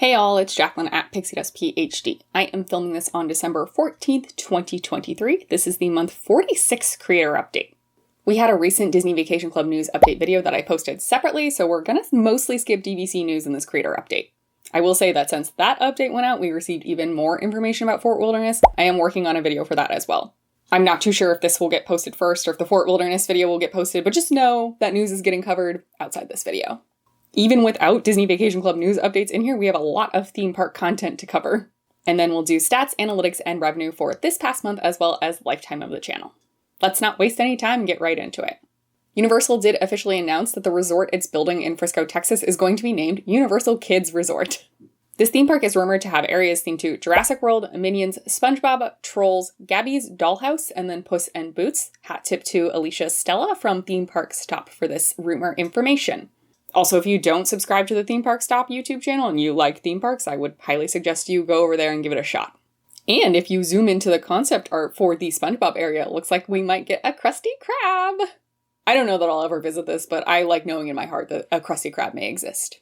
Hey all, it's Jacqueline at Pixie Dust PhD. I am filming this on December 14th, 2023. This is the month 46 creator update. We had a recent Disney Vacation Club news update video that I posted separately, so we're gonna mostly skip DVC news in this creator update. I will say that since that update went out, we received even more information about Fort Wilderness. I am working on a video for that as well. I'm not too sure if this will get posted first or if the Fort Wilderness video will get posted, but just know that news is getting covered outside this video. Even without Disney Vacation Club news updates in here, we have a lot of theme park content to cover. And then we'll do stats, analytics, and revenue for this past month as well as lifetime of the channel. Let's not waste any time and get right into it. Universal did officially announce that the resort it's building in Frisco, Texas is going to be named Universal Kids Resort. This theme park is rumored to have areas themed to Jurassic World, Minions, SpongeBob, Trolls, Gabby's Dollhouse, and then Puss in Boots. Hat tip to Alicia Stella from Theme Park Stop for this rumor information. Also, if you don't subscribe to the Theme Park Stop YouTube channel and you like theme parks, I would highly suggest you go over there and give it a shot. And if you zoom into the concept art for the SpongeBob area, it looks like we might get a Krusty Krab. I don't know that I'll ever visit this, but I like knowing in my heart that a Krusty Krab may exist.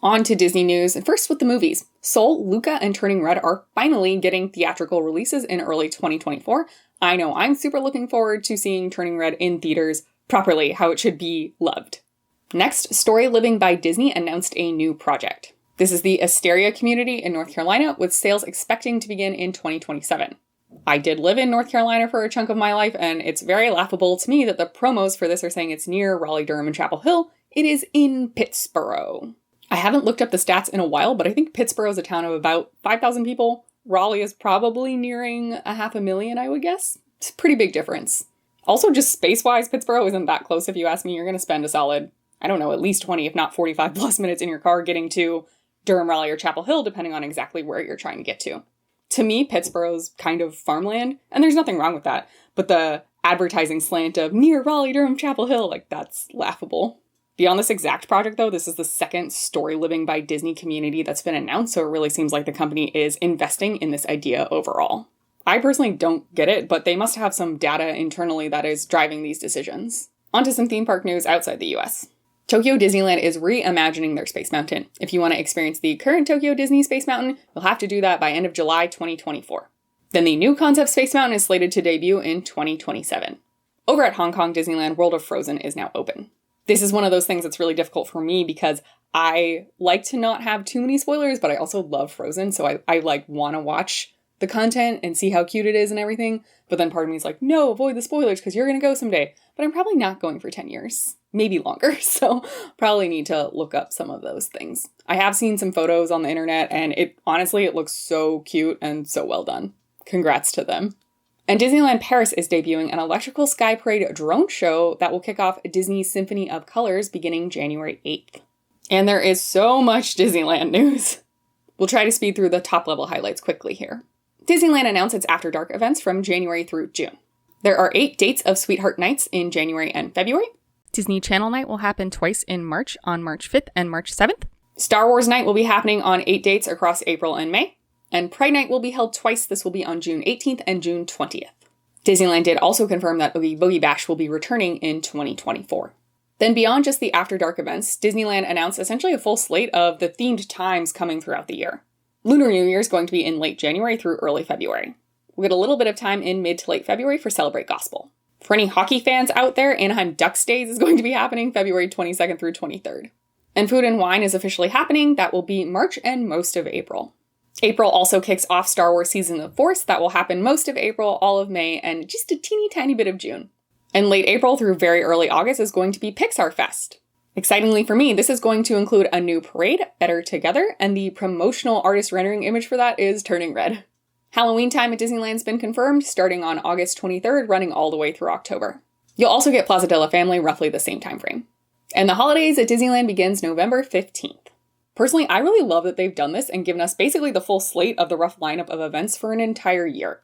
On to Disney news, and first with the movies. Soul, Luca, and Turning Red are finally getting theatrical releases in early 2024. I know I'm super looking forward to seeing Turning Red in theaters properly, how it should be loved. Next, Story Living by Disney announced a new project. This is the Asteria community in North Carolina, with sales expecting to begin in 2027. I did live in North Carolina for a chunk of my life, and it's very laughable to me that the promos for this are saying it's near Raleigh, Durham, and Chapel Hill. It is in Pittsboro. I haven't looked up the stats in a while, but I think Pittsboro is a town of about 5,000 people. Raleigh is probably nearing 500,000, I would guess. It's a pretty big difference. Also, just space-wise, Pittsboro isn't that close if you ask me. You're going to spend a solid, I don't know, at least 20, if not 45 plus minutes in your car getting to Durham, Raleigh, or Chapel Hill, depending on exactly where you're trying to get to. To me, Pittsboro's kind of farmland, and there's nothing wrong with that, but the advertising slant of near Raleigh, Durham, Chapel Hill, that's laughable. Beyond this exact project, though, this is the second Story Living by Disney community that's been announced, so it really seems like the company is investing in this idea overall. I personally don't get it, but they must have some data internally that is driving these decisions. On to some theme park news outside the US. Tokyo Disneyland is reimagining their Space Mountain. If you want to experience the current Tokyo Disney Space Mountain, you'll have to do that by end of July 2024. Then the new concept Space Mountain is slated to debut in 2027. Over at Hong Kong Disneyland, World of Frozen is now open. This is one of those things that's really difficult for me because I like to not have too many spoilers, but I also love Frozen, so I want to watch the content and see how cute it is and everything. But then part of me is like, no, avoid the spoilers because you're going to go someday. But I'm probably not going for 10 years, maybe longer. So probably need to look up some of those things. I have seen some photos on the internet and it looks so cute and so well done. Congrats to them. And Disneyland Paris is debuting an Electrical Sky Parade drone show that will kick off Disney's Symphony of Colors beginning January 8th. And there is so much Disneyland news. We'll try to speed through the top level highlights quickly here. Disneyland announced its After Dark events from January through June. There are 8 dates of Sweetheart Nights in January and February. Disney Channel Night will happen twice in March, on March 5th and March 7th. Star Wars Night will be happening on 8 dates across April and May. And Pride Night will be held twice. This will be on June 18th and June 20th. Disneyland did also confirm that Oogie Boogie Bash will be returning in 2024. Then beyond just the After Dark events, Disneyland announced essentially a full slate of the themed times coming throughout the year. Lunar New Year is going to be in late January through early February. We'll get a little bit of time in mid to late February for Celebrate Gospel. For any hockey fans out there, Anaheim Ducks Days is going to be happening February 22nd through 23rd. And Food and Wine is officially happening. That will be March and most of April. April also kicks off Star Wars Season of the Force. That will happen most of April, all of May, and just a teeny tiny bit of June. And late April through very early August is going to be Pixar Fest. Excitingly for me, this is going to include a new parade, Better Together, and the promotional artist rendering image for that is Turning Red. Halloween time at Disneyland's been confirmed, starting on August 23rd, running all the way through October. You'll also get Plaza de la Family roughly the same time frame. And the holidays at Disneyland begins November 15th. Personally, I really love that they've done this and given us basically the full slate of the rough lineup of events for an entire year.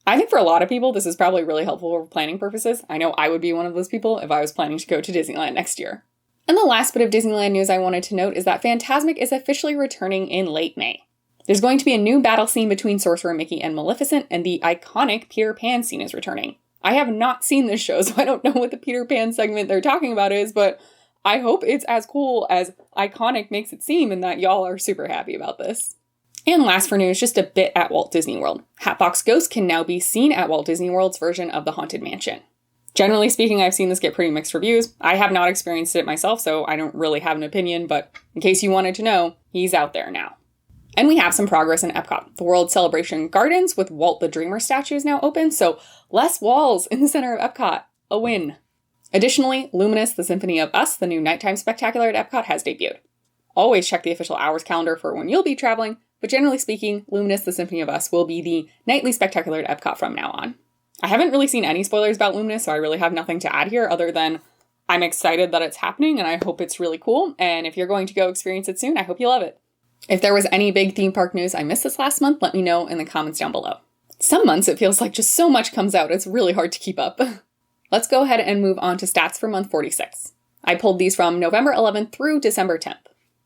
I think for a lot of people, this is probably really helpful for planning purposes. I know I would be one of those people if I was planning to go to Disneyland next year. And the last bit of Disneyland news I wanted to note is that Fantasmic is officially returning in late May. There's going to be a new battle scene between Sorcerer Mickey and Maleficent, and the iconic Peter Pan scene is returning. I have not seen this show, so I don't know what the Peter Pan segment they're talking about is, but I hope it's as cool as Iconic makes it seem and that y'all are super happy about this. And last for news, just a bit at Walt Disney World. Hatbox Ghost can now be seen at Walt Disney World's version of the Haunted Mansion. Generally speaking, I've seen this get pretty mixed reviews. I have not experienced it myself, so I don't really have an opinion, but in case you wanted to know, he's out there now. And we have some progress in Epcot. The World Celebration Gardens with Walt the Dreamer statue is now open, so less walls in the center of Epcot. A win. Additionally, Luminous, the Symphony of Us, the new nighttime spectacular at Epcot, has debuted. Always check the official hours calendar for when you'll be traveling, but generally speaking, Luminous, the Symphony of Us will be the nightly spectacular at Epcot from now on. I haven't really seen any spoilers about Luminous, so I really have nothing to add here other than I'm excited that it's happening and I hope it's really cool. And if you're going to go experience it soon, I hope you love it. If there was any big theme park news I missed this last month, let me know in the comments down below. Some months it feels like just so much comes out, it's really hard to keep up. Let's go ahead and move on to stats for month 46. I pulled these from November 11th through December 10th.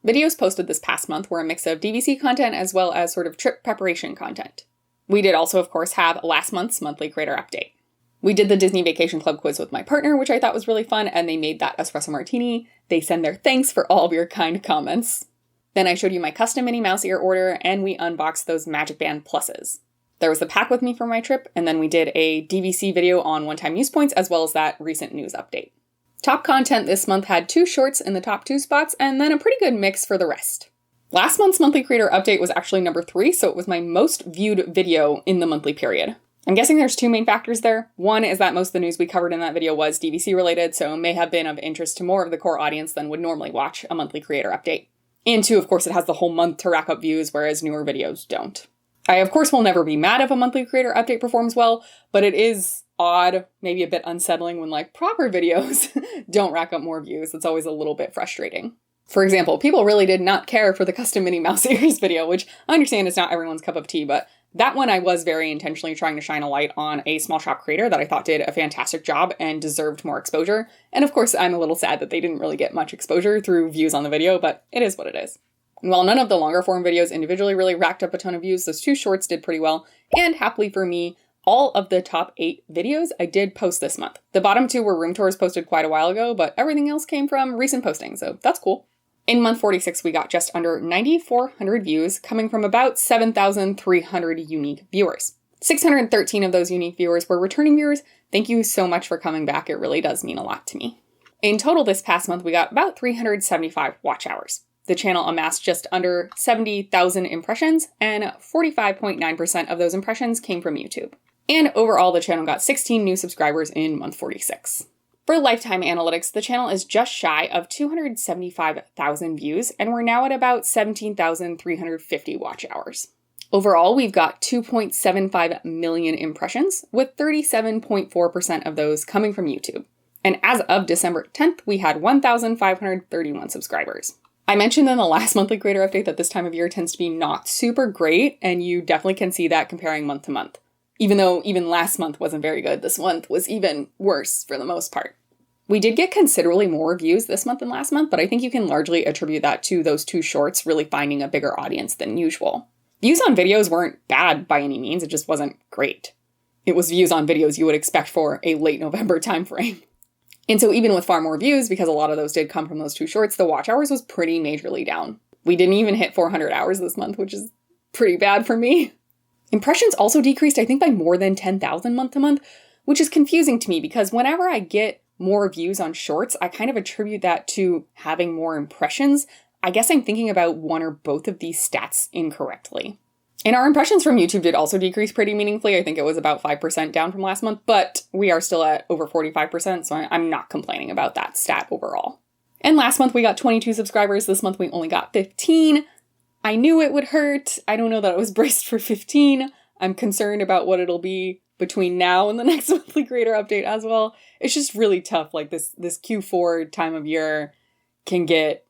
Videos posted this past month were a mix of DVC content as well as sort of trip preparation content. We did also, of course, have last month's monthly creator update. We did the Disney Vacation Club quiz with my partner, which I thought was really fun, and they made that espresso martini. They send their thanks for all of your kind comments. Then I showed you my custom Minnie Mouse ear order, and we unboxed those Magic Band pluses. There was the pack with me for my trip, and then we did a DVC video on one-time use points, as well as that recent news update. Top content this month had 2 shorts in the top 2 spots, and then a pretty good mix for the rest. Last month's monthly creator update was actually number 3, so it was my most viewed video in the monthly period. I'm guessing there's 2 main factors there. One is that most of the news we covered in that video was DVC related, so may have been of interest to more of the core audience than would normally watch a monthly creator update. And 2, of course, it has the whole month to rack up views, whereas newer videos don't. I, of course, will never be mad if a monthly creator update performs well, but it is odd, maybe a bit unsettling when, proper videos don't rack up more views. It's always a little bit frustrating. For example, people really did not care for the custom Minnie Mouse ears video, which I understand is not everyone's cup of tea, but that one I was very intentionally trying to shine a light on a small shop creator that I thought did a fantastic job and deserved more exposure. And of course, I'm a little sad that they didn't really get much exposure through views on the video, but it is what it is. And while none of the longer form videos individually really racked up a ton of views, those 2 shorts did pretty well. And happily for me, all of the top 8 videos I did post this month. The bottom 2 were room tours posted quite a while ago, but everything else came from recent postings, so that's cool. In month 46, we got just under 9,400 views, coming from about 7,300 unique viewers. 613 of those unique viewers were returning viewers. Thank you so much for coming back. It really does mean a lot to me. In total this past month, we got about 375 watch hours. The channel amassed just under 70,000 impressions, and 45.9% of those impressions came from YouTube. And overall, the channel got 16 new subscribers in month 46. For lifetime analytics, the channel is just shy of 275,000 views, and we're now at about 17,350 watch hours. Overall, we've got 2.75 million impressions, with 37.4% of those coming from YouTube. And as of December 10th, we had 1,531 subscribers. I mentioned in the last monthly creator update that this time of year tends to be not super great, and you definitely can see that comparing month to month. Even though even last month wasn't very good, this month was even worse for the most part. We did get considerably more views this month than last month, but I think you can largely attribute that to those 2 shorts really finding a bigger audience than usual. Views on videos weren't bad by any means, it just wasn't great. It was views on videos you would expect for a late November timeframe. And so even with far more views, because a lot of those did come from those 2 shorts, the watch hours was pretty majorly down. We didn't even hit 400 hours this month, which is pretty bad for me. Impressions also decreased, I think, by more than 10,000 month to month, which is confusing to me because whenever I get more views on shorts, I kind of attribute that to having more impressions. I guess I'm thinking about one or both of these stats incorrectly. And our impressions from YouTube did also decrease pretty meaningfully. I think it was about 5% down from last month, but we are still at over 45%, so I'm not complaining about that stat overall. And last month we got 22 subscribers. This month we only got 15. I knew it would hurt. I don't know that I was braced for 15. I'm concerned about what it'll be between now and the next monthly creator update as well. It's just really tough. This Q4 time of year can get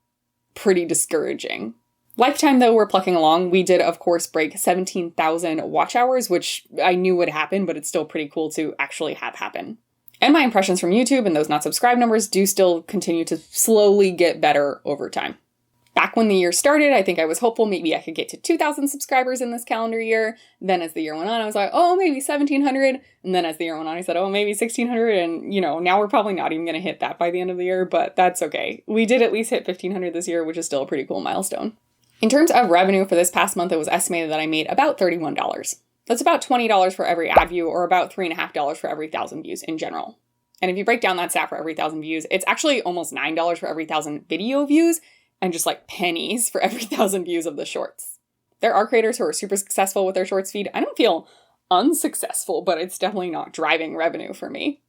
pretty discouraging. Lifetime, though, we're plucking along. We did, of course, break 17,000 watch hours, which I knew would happen, but it's still pretty cool to actually have happen. And my impressions from YouTube and those not subscribed numbers do still continue to slowly get better over time. Back when the year started, I think I was hopeful maybe I could get to 2,000 subscribers in this calendar year. Then as the year went on, I was like, oh, maybe 1,700. And then as the year went on, I said, oh, maybe 1,600. And, now we're probably not even going to hit that by the end of the year, but that's okay. We did at least hit 1,500 this year, which is still a pretty cool milestone. In terms of revenue for this past month, it was estimated that I made about $31. That's about $20 for every ad view, or about $3.50 for every 1,000 views in general. And if you break down that stat for every 1,000 views, it's actually almost $9 for every 1,000 video views, and just like pennies for every 1,000 views of the shorts. There are creators who are super successful with their shorts feed. I don't feel unsuccessful, but it's definitely not driving revenue for me.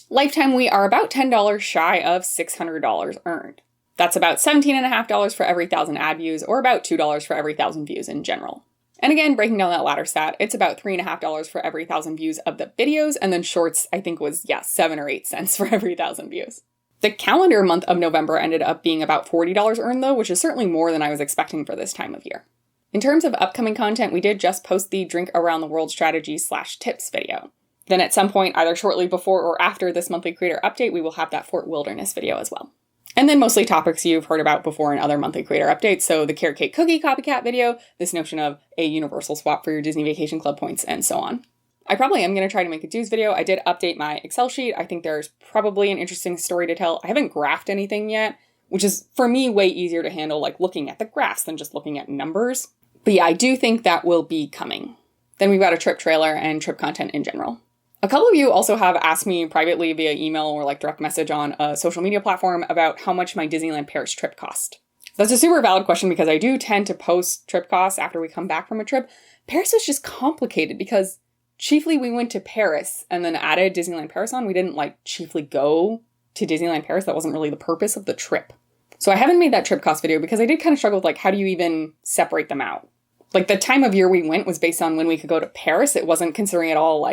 Lifetime, we are about $10 shy of $600 earned. That's about $17.50 for every 1,000 ad views, or about $2 for every 1,000 views in general. And again, breaking down that latter stat, it's about $3.50 for every 1,000 views of the videos, and then shorts, I think was, 7 or 8 cents for every 1,000 views. The calendar month of November ended up being about $40 earned though, which is certainly more than I was expecting for this time of year. In terms of upcoming content, we did just post the Drink Around the World strategy /tips video. Then at some point, either shortly before or after this monthly creator update, we will have that Fort Wilderness video as well. And then mostly topics you've heard about before in other monthly creator updates, so the Carrot Cake Cookie copycat video, this notion of a universal swap for your Disney Vacation Club points, and so on. I probably am going to try to make a dues video. I did update my Excel sheet. I think there's probably an interesting story to tell. I haven't graphed anything yet, which is, for me, way easier to handle, like looking at the graphs than just looking at numbers. But yeah, I do think that will be coming. Then we've got a trip trailer and trip content in general. A couple of you also have asked me privately via email or like direct message on a social media platform about how much my Disneyland Paris trip cost. That's a super valid question because I do tend to post trip costs after we come back from a trip. Paris is just complicated because chiefly we went to Paris and then added Disneyland Paris on. We didn't chiefly go to Disneyland Paris. That wasn't really the purpose of the trip. So I haven't made that trip cost video because I did kind of struggle with how do you even separate them out? The time of year we went was based on when we could go to Paris. It wasn't considering at all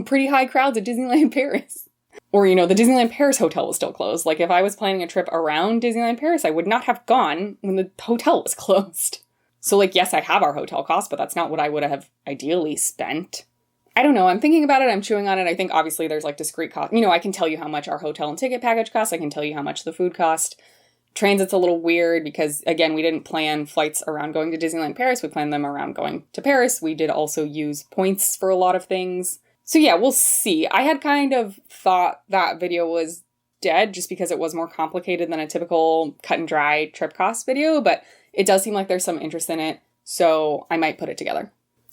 pretty high crowds at Disneyland Paris. Or, the Disneyland Paris hotel was still closed. If I was planning a trip around Disneyland Paris, I would not have gone when the hotel was closed. So yes, I have our hotel cost, but that's not what I would have ideally spent. I don't know. I'm thinking about it. I'm chewing on it. I think obviously there's discrete cost. I can tell you how much our hotel and ticket package costs. I can tell you how much the food cost. Transit's a little weird because, again, we didn't plan flights around going to Disneyland Paris. We planned them around going to Paris. We did also use points for a lot of things. So yeah, we'll see. I had kind of thought that video was dead just because it was more complicated than a typical cut and dry trip cost video, but it does seem like there's some interest in it, so I might put it together.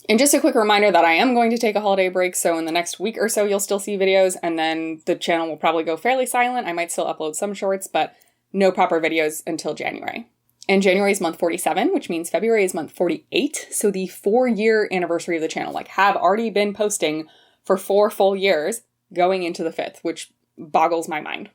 And just a quick reminder that I am going to take a holiday break, so in the next week or so, you'll still see videos, and then the channel will probably go fairly silent. I might still upload some shorts, but no proper videos until January. And January is month 47, which means February is month 48, so the 4-year anniversary of the channel. Have already been posting for 4 full years, going into the 5th, which boggles my mind.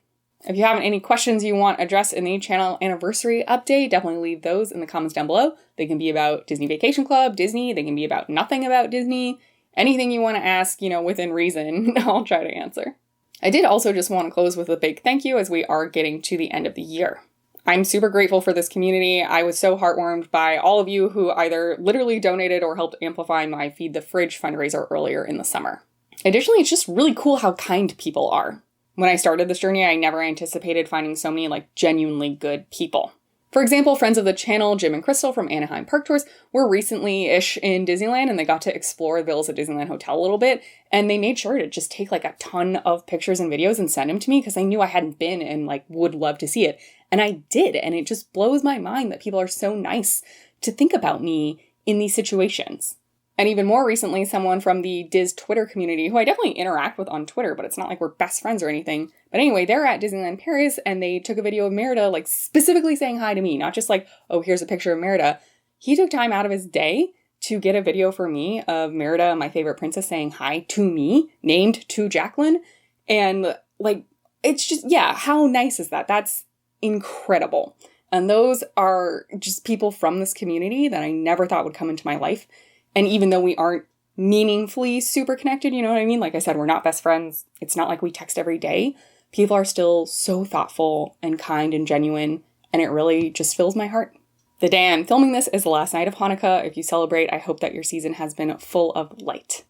If you have any questions you want addressed in the channel anniversary update, definitely leave those in the comments down below. They can be about Disney Vacation Club, Disney, they can be about nothing about Disney. Anything you want to ask, within reason, I'll try to answer. I did also just want to close with a big thank you as we are getting to the end of the year. I'm super grateful for this community. I was so heartwarmed by all of you who either literally donated or helped amplify my Feed the Fridge fundraiser earlier in the summer. Additionally, it's just really cool how kind people are. When I started this journey, I never anticipated finding so many genuinely good people. For example, friends of the channel, Jim and Crystal from Anaheim Park Tours, were recently-ish in Disneyland and they got to explore the Villas at Disneyland Hotel a little bit. And they made sure to just take a ton of pictures and videos and send them to me because they knew I hadn't been and would love to see it. And I did. And it just blows my mind that people are so nice to think about me in these situations. And even more recently, someone from the Diz Twitter community, who I definitely interact with on Twitter, but it's not we're best friends or anything. But anyway, they're at Disneyland Paris and they took a video of Merida, specifically saying hi to me. Not just oh, here's a picture of Merida. He took time out of his day to get a video for me of Merida, my favorite princess, saying hi to me, named to Jacqueline. And it's just, yeah, how nice is that? That's incredible. And those are just people from this community that I never thought would come into my life. And even though we aren't meaningfully super connected, you know what I mean? Like I said, we're not best friends. It's not like we text every day. People are still so thoughtful and kind and genuine, and it really just fills my heart. The day I'm filming this is the last night of Hanukkah. If you celebrate, I hope that your season has been full of light.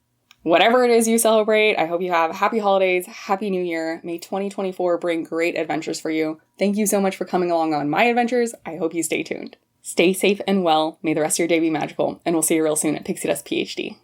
Whatever it is you celebrate, I hope you have happy holidays, happy new year. May 2024 bring great adventures for you. Thank you so much for coming along on my adventures. I hope you stay tuned. Stay safe and well. May the rest of your day be magical. And we'll see you real soon at Pixie Dust PhD.